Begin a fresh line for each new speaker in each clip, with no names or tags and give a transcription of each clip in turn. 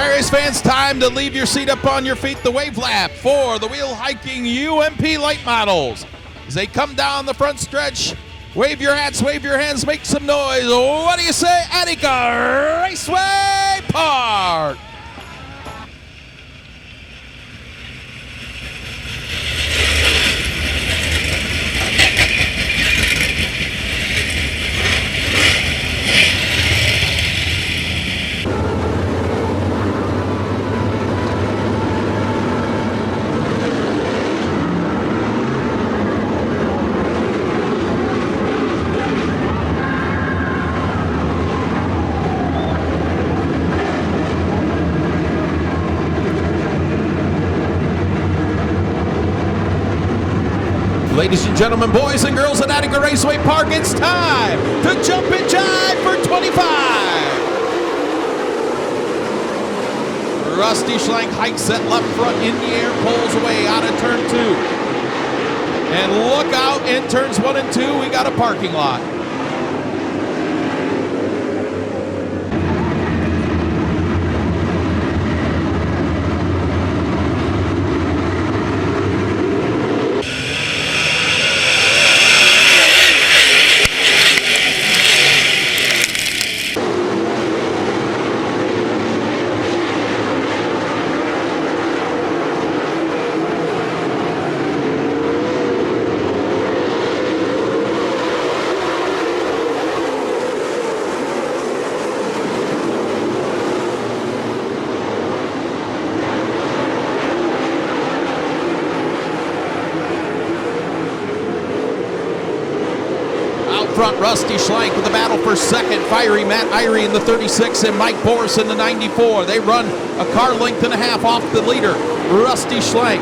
All right, race fans, time to leave your seat up on your feet. The wave lap for the wheel hiking UMP light models. As they come down the front stretch, wave your hats, wave your hands, make some noise. What do you say, Attica Raceway Park? Ladies and gentlemen, boys and girls at Attica Raceway Park, it's time to jump and jive for 25. Rusty Schlenk hikes that left front in the air, pulls away out of turn 2. And look out, in turns 1 and 2, we got a parking lot. Front, Rusty Schlenk with the battle for second. Fiery Matt Irie in the 36 and Mike Boris in the 94. They run a car length and a half off the leader, Rusty Schlenk.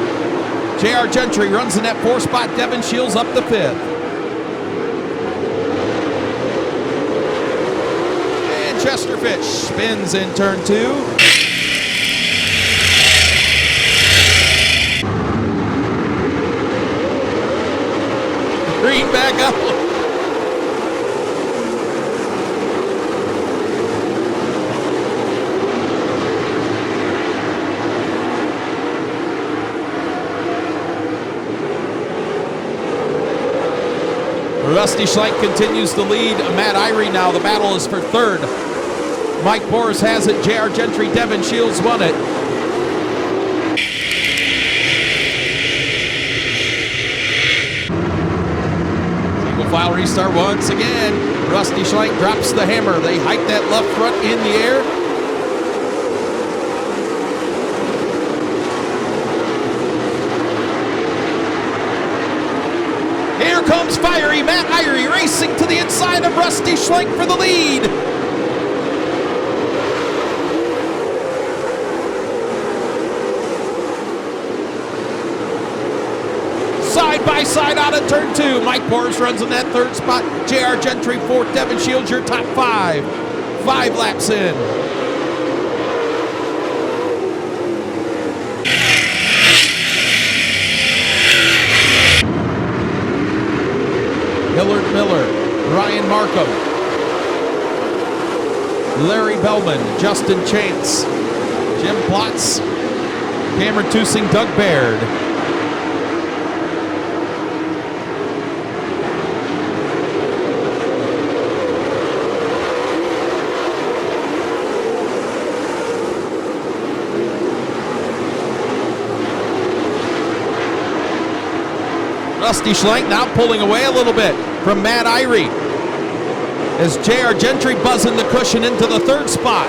J.R. Gentry runs in that 4 spot. Devin Shields up the 5th. And Chester Fitch spins in turn 2. Green back up. Rusty Schlenk continues to lead Matt Irie now. The battle is for third. Mike Boris has it. J.R. Gentry, Devin Shields won it. Single file restart once again. Rusty Schlenk drops the hammer. They hike that left front in the air. Here comes fiery Matt Irie racing to the inside of Rusty Schlenk for the lead. Side by side out of turn 2. Mike Boris runs in that 3rd spot. J.R. Gentry 4th. Devin Shields your top 5. 5 laps in. Hillard Miller, Ryan Markham, Larry Bellman, Justin Chance, Jim Plotz, Cameron Tusing, Doug Baird. Rusty Schlenk now pulling away a little bit from Matt Irie as J.R. Gentry buzzing the cushion into the 3rd spot.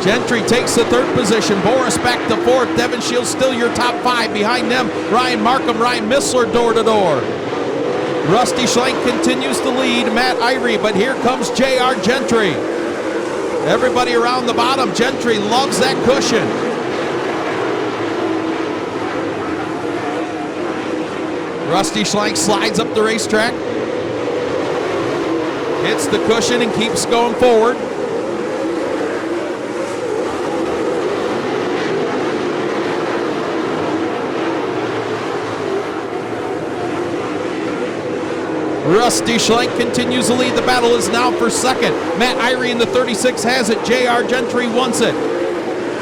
Gentry takes the 3rd position. Boris back to 4th. Devin Shields still your top 5. Behind them, Ryan Markham, Ryan Missler door to door. Rusty Schlenk continues to lead Matt Irie, but here comes J.R. Gentry. Everybody around the bottom. Gentry loves that cushion. Rusty Schlenk slides up the racetrack, hits the cushion and keeps going forward. Rusty Schlenk continues to lead. The battle is now for second. Matt Irie in the 36 has it. J.R. Gentry wants it.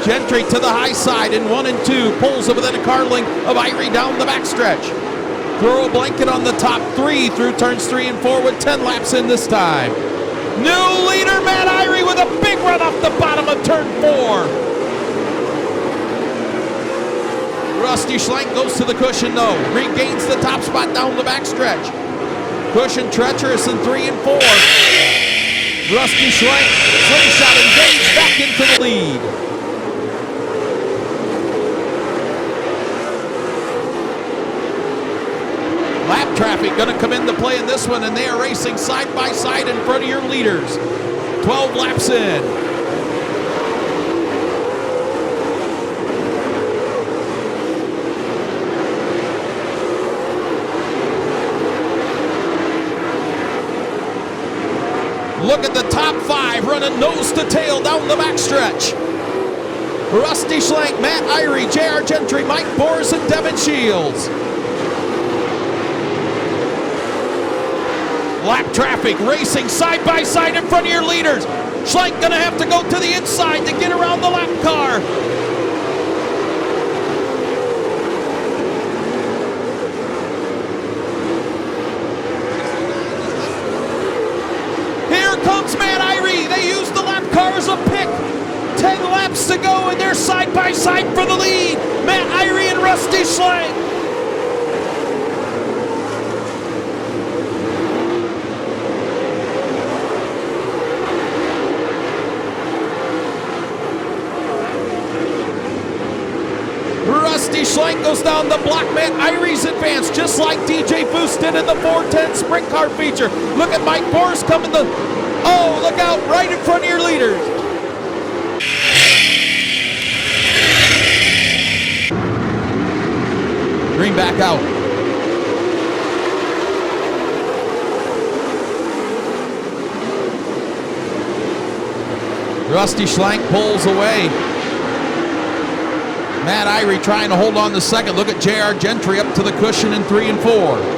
Gentry to the high side in 1 and 2. Pulls it within a car length of Irie down the backstretch. Throw a blanket on the top 3 through turns 3 and 4 with 10 laps in this time. New leader Matt Irie with a big run off the bottom of turn 4. Rusty Schlenk goes to the cushion though. Regains the top spot down the backstretch. Cushion treacherous in 3 and 4. Rusty Schlenk, slingshot engaged back into the lead. Lap traffic going to come into play in this one, and they are racing side by side in front of your leaders. 12 laps in. Look at the top 5 running nose to tail down the backstretch. Rusty Schlenk, Matt Irie, J.R. Gentry, Mike Boris, and Devin Shields. Lap traffic racing side by side in front of your leaders. Schlenk gonna have to go to the inside to get around the lap car. Matt Irie, they use the lap car as a pick. 10 laps to go, and they're side by side for the lead. Matt Irie and Rusty Schlenk. Rusty Schlenk goes down the block. Matt Irie's advanced, just like DJ Foose did in the 410 sprint car feature. Look at Mike Boris coming the... Oh, look out, right in front of your leaders. Green back out. Rusty Schlenk pulls away. Matt Irie trying to hold on to second. Look at J.R. Gentry up to the cushion in 3 and 4.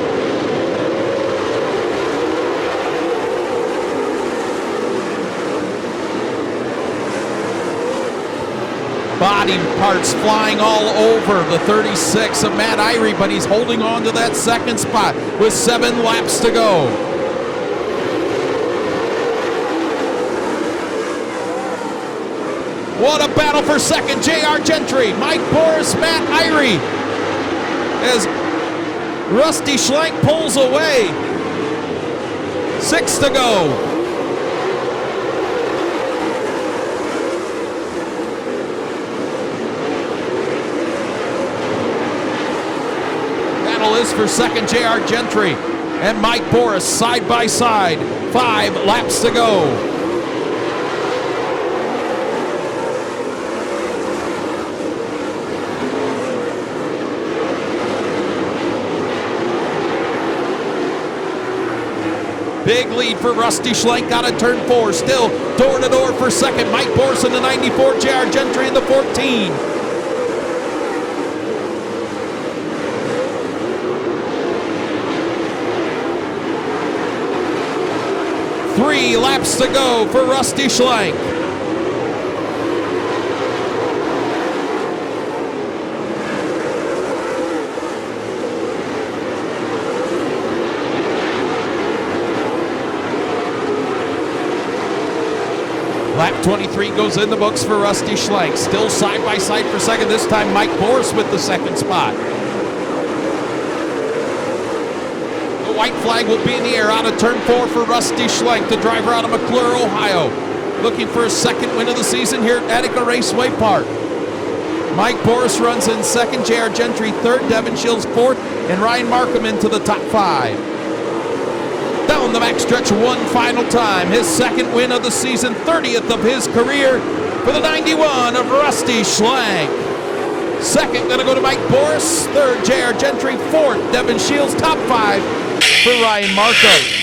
Body parts flying all over the 36 of Matt Irie, but he's holding on to that second spot with 7 laps to go. What a battle for second. J.R. Gentry, Mike Boris, Matt Irie. As Rusty Schlenk pulls away. 6 to go. Is for second. J.R. Gentry and Mike Boris side by side. 5 laps to go. Big lead for Rusty Schlenk out of turn 4. Still door to door for second. Mike Boris in the 94. J.R. Gentry in the 14. 3 laps to go for Rusty Schlenk. Lap 23 goes in the books for Rusty Schlenk. Still side by side for second. This time Mike Boris with the second spot. White flag will be in the air out of turn 4 for Rusty Schlenk, the driver out of McClure, Ohio. Looking for his second win of the season here at Attica Raceway Park. Mike Boris runs in second, J.R. Gentry third, Devin Shields fourth, and Ryan Markham into the top 5. Down the backstretch one final time. His second win of the season, 30th of his career for the 91 of Rusty Schlenk. Second gonna go to Mike Boris, third J.R. Gentry, fourth Devin Shields, top 5 for Ryan Markham.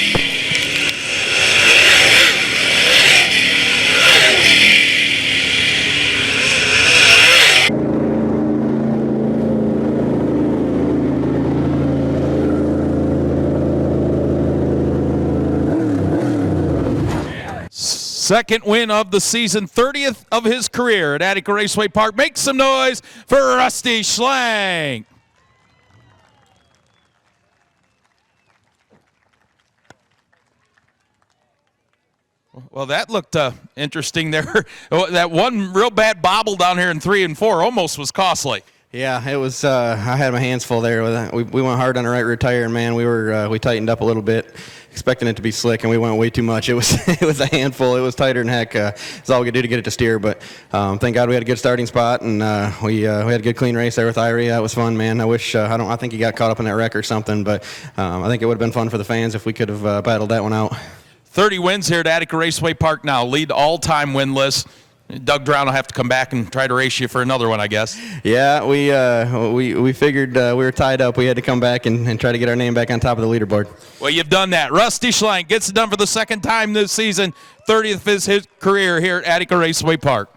Second win of the season, 30th of his career at Attica Raceway Park. Make some noise for Rusty Schlenk. Well, that looked interesting there. That one real bad bobble down here in 3 and 4 almost was costly.
Yeah, it was. I had my hands full there. We went hard on the right rear tire, and man, we tightened up a little bit, expecting it to be slick, and we went way too much. It was it was a handful. It was tighter than heck. It's all we could do to get it to steer. But thank God we had a good starting spot, and we had a good clean race there with Irie. That was fun, man. I wish I think he got caught up in that wreck or something, but I think it would have been fun for the fans if we could have battled that one out.
30 wins here at Attica Raceway Park now. Lead all-time win list. Doug Drown will have to come back and try to race you for another one, I guess.
Yeah, we figured we were tied up. We had to come back and try to get our name back on top of the leaderboard.
Well, you've done that. Rusty Schlenk gets it done for the second time this season. 30th is his career here at Attica Raceway Park.